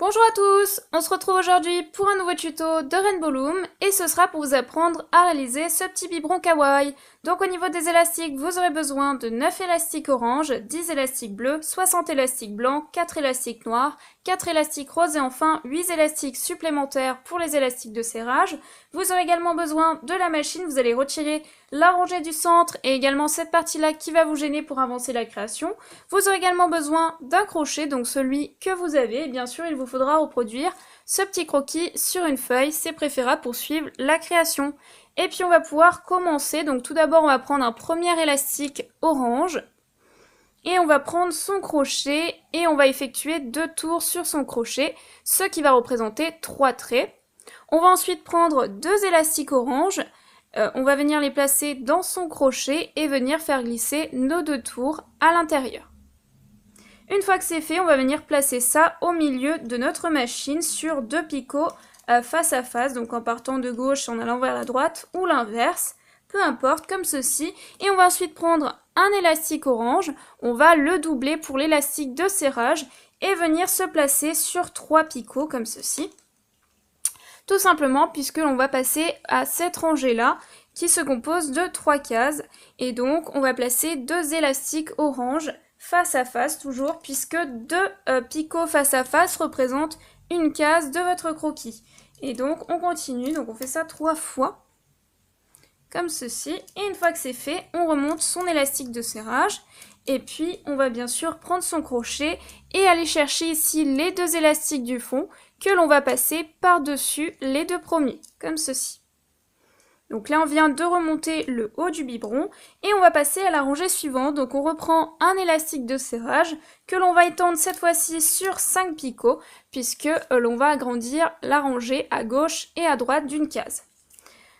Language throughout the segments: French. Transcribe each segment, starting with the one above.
Bonjour à tous, on se retrouve aujourd'hui pour un nouveau tuto de Rainbow Loom et ce sera pour vous apprendre à réaliser ce petit biberon kawaii. Donc au niveau des élastiques, vous aurez besoin de 9 élastiques orange, 10 élastiques bleus, 60 élastiques blancs, 4 élastiques noirs, 4 élastiques roses et enfin 8 élastiques supplémentaires pour les élastiques de serrage. Vous aurez également besoin de la machine, vous allez retirer la rangée du centre et également cette partie-là qui va vous gêner pour avancer la création. Vous aurez également besoin d'un crochet, donc celui que vous avez, et bien sûr il vous faudra reproduire ce petit croquis sur une feuille, c'est préférable pour suivre la création. Et puis on va pouvoir commencer, donc tout d'abord on va prendre un premier élastique orange, et on va prendre son crochet, et on va effectuer 2 tours sur son crochet, ce qui va représenter 3 traits. On va ensuite prendre 2 élastiques orange, on va venir les placer dans son crochet, et venir faire glisser nos 2 tours à l'intérieur. Une fois que c'est fait, on va venir placer ça au milieu de notre machine sur 2 picots face à face, donc en partant de gauche en allant vers la droite ou l'inverse, peu importe, comme ceci. Et on va ensuite prendre un élastique orange, on va le doubler pour l'élastique de serrage et venir se placer sur 3 picots comme ceci. Tout simplement puisque l'on va passer à cette rangée-là qui se compose de 3 cases. Et donc on va placer 2 élastiques orange face à face toujours, puisque 2 picots face à face représentent une case de votre croquis. Et donc on continue, donc on fait ça 3 fois, comme ceci. Et une fois que c'est fait, on remonte son élastique de serrage. Et puis on va bien sûr prendre son crochet et aller chercher ici les 2 élastiques du fond que l'on va passer par-dessus les 2 premiers, comme ceci. Donc là, on vient de remonter le haut du biberon et on va passer à la rangée suivante. Donc on reprend un élastique de serrage que l'on va étendre cette fois-ci sur 5 picots puisque l'on va agrandir la rangée à gauche et à droite d'une case.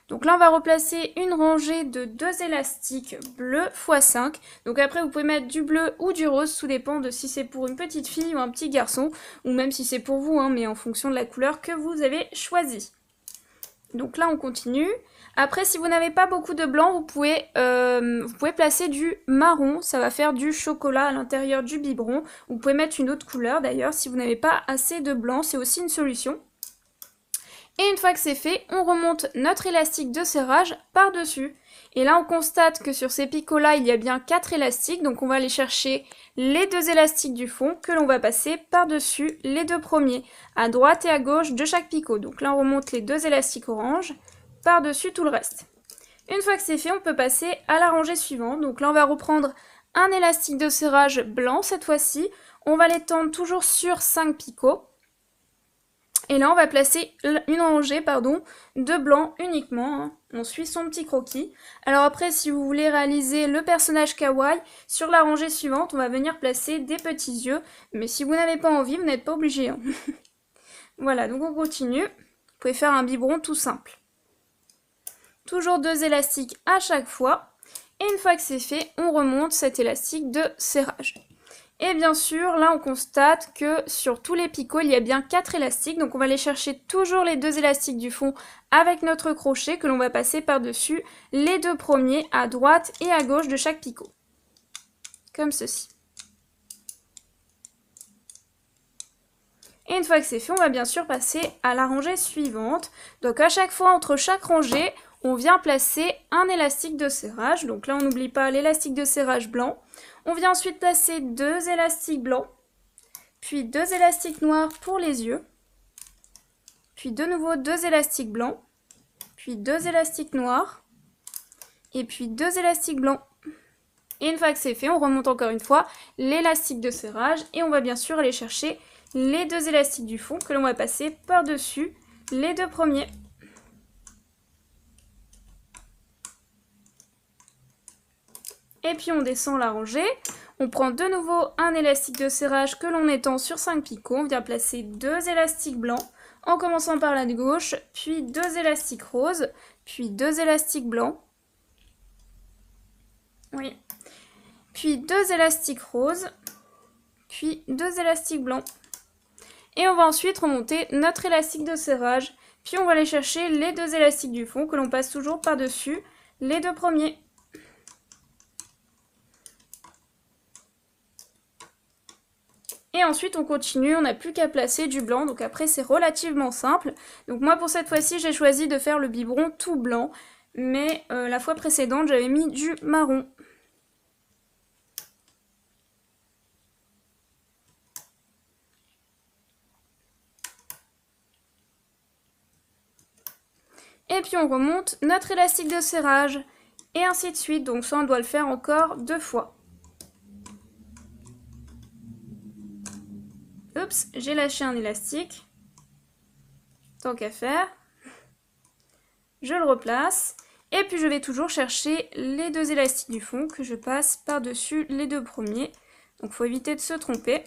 Donc là, on va replacer une rangée de 2 élastiques bleus x 5. Donc après, vous pouvez mettre du bleu ou du rose, tout dépend de si c'est pour une petite fille ou un petit garçon, ou même si c'est pour vous, hein, mais en fonction de la couleur que vous avez choisie. Donc là, on continue. Après, si vous n'avez pas beaucoup de blanc, vous pouvez placer du marron. Ça va faire du chocolat à l'intérieur du biberon. Vous pouvez mettre une autre couleur d'ailleurs. Si vous n'avez pas assez de blanc, c'est aussi une solution. Et une fois que c'est fait, on remonte notre élastique de serrage par-dessus. Et là, on constate que sur ces picots-là, il y a bien 4 élastiques. Donc on va aller chercher les 2 élastiques du fond que l'on va passer par-dessus les 2 premiers, à droite et à gauche de chaque picot. Donc là, on remonte les 2 élastiques orange par-dessus tout le reste. Une fois que c'est fait, on peut passer à la rangée suivante. Donc là, on va reprendre un élastique de serrage blanc cette fois-ci. On va l'étendre toujours sur 5 picots. Et là, on va placer une rangée de blanc uniquement. Hein. On suit son petit croquis. Alors après, si vous voulez réaliser le personnage kawaii, sur la rangée suivante, on va venir placer des petits yeux. Mais si vous n'avez pas envie, vous n'êtes pas obligé. Hein. Voilà, donc on continue. Vous pouvez faire un biberon tout simple. Toujours 2 élastiques à chaque fois. Et une fois que c'est fait, on remonte cet élastique de serrage. Et bien sûr, là on constate que sur tous les picots, il y a bien 4 élastiques. Donc on va aller chercher toujours les 2 élastiques du fond avec notre crochet que l'on va passer par-dessus les 2 premiers à droite et à gauche de chaque picot. Comme ceci. Et une fois que c'est fait, on va bien sûr passer à la rangée suivante. Donc à chaque fois, entre chaque rangée, on vient placer un élastique de serrage. Donc là, on n'oublie pas l'élastique de serrage blanc. On vient ensuite placer 2 élastiques blancs, puis 2 élastiques noirs pour les yeux, puis de nouveau 2 élastiques blancs, puis 2 élastiques noirs, et puis 2 élastiques blancs. Et une fois que c'est fait, on remonte encore une fois l'élastique de serrage et on va bien sûr aller chercher les 2 élastiques du fond que l'on va passer par-dessus les 2 premiers. Et puis on descend la rangée, on prend de nouveau un élastique de serrage que l'on étend sur 5 picots, on vient placer 2 élastiques blancs, en commençant par la de gauche, puis 2 élastiques roses, puis 2 élastiques blancs, oui, puis 2 élastiques roses, puis 2 élastiques blancs. Et on va ensuite remonter notre élastique de serrage, puis on va aller chercher les 2 élastiques du fond que l'on passe toujours par-dessus les 2 premiers. Et Et ensuite on continue, on n'a plus qu'à placer du blanc, donc après c'est relativement simple. Donc moi pour cette fois-ci j'ai choisi de faire le biberon tout blanc, mais la fois précédente j'avais mis du marron. Et puis on remonte notre élastique de serrage, et ainsi de suite, donc ça on doit le faire encore 2 fois. Oups, j'ai lâché un élastique. Tant qu'à faire. Je le replace. Et puis je vais toujours chercher les 2 élastiques du fond que je passe par-dessus les 2 premiers. Donc il faut éviter de se tromper.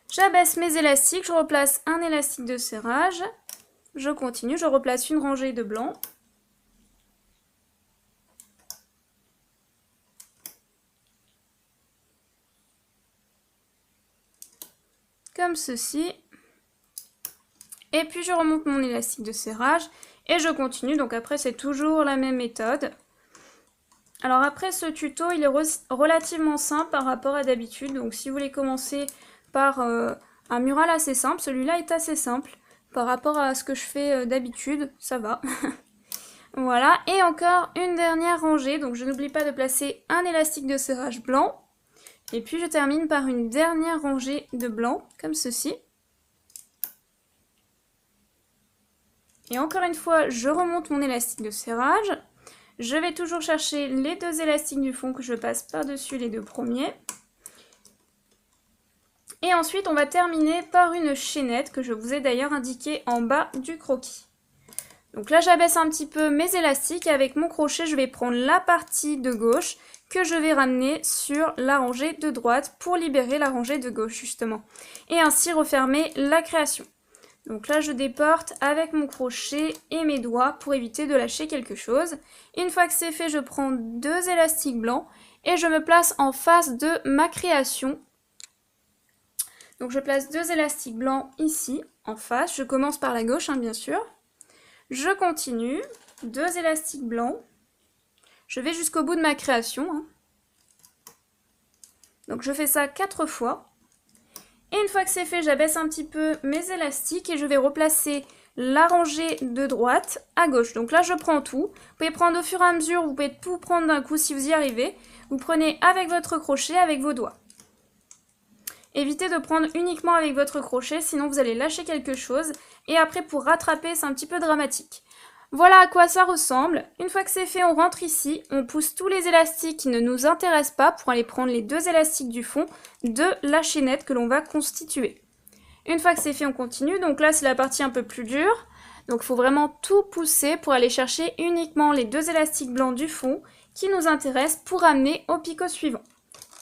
J'abaisse mes élastiques, je replace un élastique de serrage. Je continue, je replace une rangée de blanc. Comme ceci. Et puis je remonte mon élastique de serrage et je continue. Donc après c'est toujours la même méthode. Alors après ce tuto il est relativement simple par rapport à d'habitude. Donc si vous voulez commencer par un mural assez simple, celui-là est assez simple. Par rapport à ce que je fais d'habitude, ça va. Voilà, et encore une dernière rangée. Donc je n'oublie pas de placer un élastique de serrage blanc. Et puis je termine par une dernière rangée de blanc, comme ceci. Et encore une fois, je remonte mon élastique de serrage. Je vais toujours chercher les 2 élastiques du fond que je passe par-dessus les 2 premiers. Et ensuite, on va terminer par une chaînette que je vous ai d'ailleurs indiquée en bas du croquis. Donc là, j'abaisse un petit peu mes élastiques et avec mon crochet, je vais prendre la partie de gauche que je vais ramener sur la rangée de droite pour libérer la rangée de gauche justement. Et ainsi refermer la création. Donc là, je déporte avec mon crochet et mes doigts pour éviter de lâcher quelque chose. Une fois que c'est fait, je prends 2 élastiques blancs et je me place en face de ma création. Donc je place 2 élastiques blancs ici, en face. Je commence par la gauche, hein, bien sûr. Je continue. 2 élastiques blancs. Je vais jusqu'au bout de ma création. Hein. Donc je fais ça 4 fois. Et une fois que c'est fait, j'abaisse un petit peu mes élastiques et je vais replacer la rangée de droite à gauche. Donc là, je prends tout. Vous pouvez prendre au fur et à mesure, vous pouvez tout prendre d'un coup si vous y arrivez. Vous prenez avec votre crochet, avec vos doigts. Évitez de prendre uniquement avec votre crochet, sinon vous allez lâcher quelque chose. Et après, pour rattraper, c'est un petit peu dramatique. Voilà à quoi ça ressemble. Une fois que c'est fait, on rentre ici. On pousse tous les élastiques qui ne nous intéressent pas pour aller prendre les 2 élastiques du fond de la chaînette que l'on va constituer. Une fois que c'est fait, on continue. Donc là, c'est la partie un peu plus dure. Donc il faut vraiment tout pousser pour aller chercher uniquement les 2 élastiques blancs du fond qui nous intéressent pour amener au picot suivant.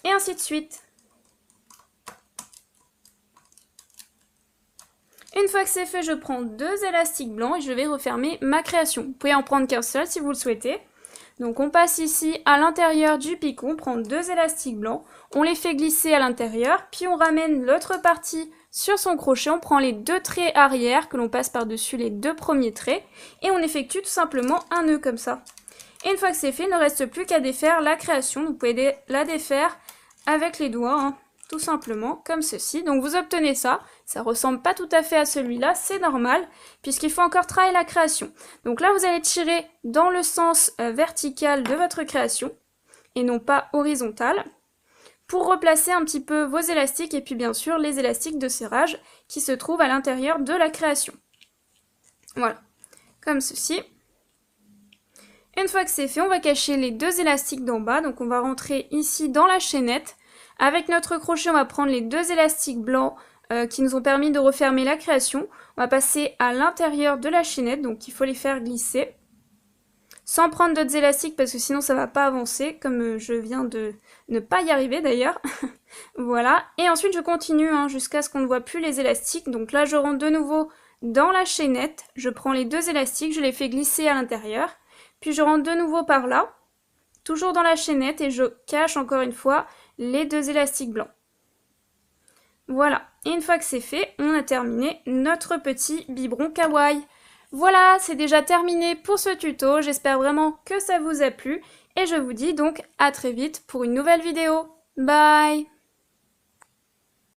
Et ainsi de suite. Une fois que c'est fait, je prends 2 élastiques blancs et je vais refermer ma création. Vous pouvez en prendre qu'un seul si vous le souhaitez. Donc on passe ici à l'intérieur du picot, on prend 2 élastiques blancs, on les fait glisser à l'intérieur, puis on ramène l'autre partie sur son crochet, on prend les 2 traits arrière que l'on passe par-dessus les 2 premiers traits et on effectue tout simplement un nœud comme ça. Et une fois que c'est fait, il ne reste plus qu'à défaire la création. Vous pouvez la défaire avec les doigts, hein, tout simplement, comme ceci. Donc vous obtenez ça. Ça ressemble pas tout à fait à celui-là, c'est normal, puisqu'il faut encore travailler la création. Donc là, vous allez tirer dans le sens vertical de votre création, et non pas horizontal, pour replacer un petit peu vos élastiques, et puis bien sûr les élastiques de serrage qui se trouvent à l'intérieur de la création. Voilà, comme ceci. Une fois que c'est fait, on va cacher les 2 élastiques d'en bas, donc on va rentrer ici dans la chaînette. Avec notre crochet, on va prendre les 2 élastiques blancs qui nous ont permis de refermer la création. On va passer à l'intérieur de la chaînette, donc il faut les faire glisser. Sans prendre d'autres élastiques parce que sinon ça ne va pas avancer, comme je viens de ne pas y arriver d'ailleurs. Voilà, et ensuite je continue hein, jusqu'à ce qu'on ne voit plus les élastiques. Donc là je rentre de nouveau dans la chaînette, je prends les 2 élastiques, je les fais glisser à l'intérieur. Puis je rentre de nouveau par là, toujours dans la chaînette, et je cache encore une fois les 2 élastiques blancs. Voilà, et une fois que c'est fait, on a terminé notre petit biberon kawaii. Voilà, c'est déjà terminé pour ce tuto, j'espère vraiment que ça vous a plu et je vous dis donc à très vite pour une nouvelle vidéo. Bye!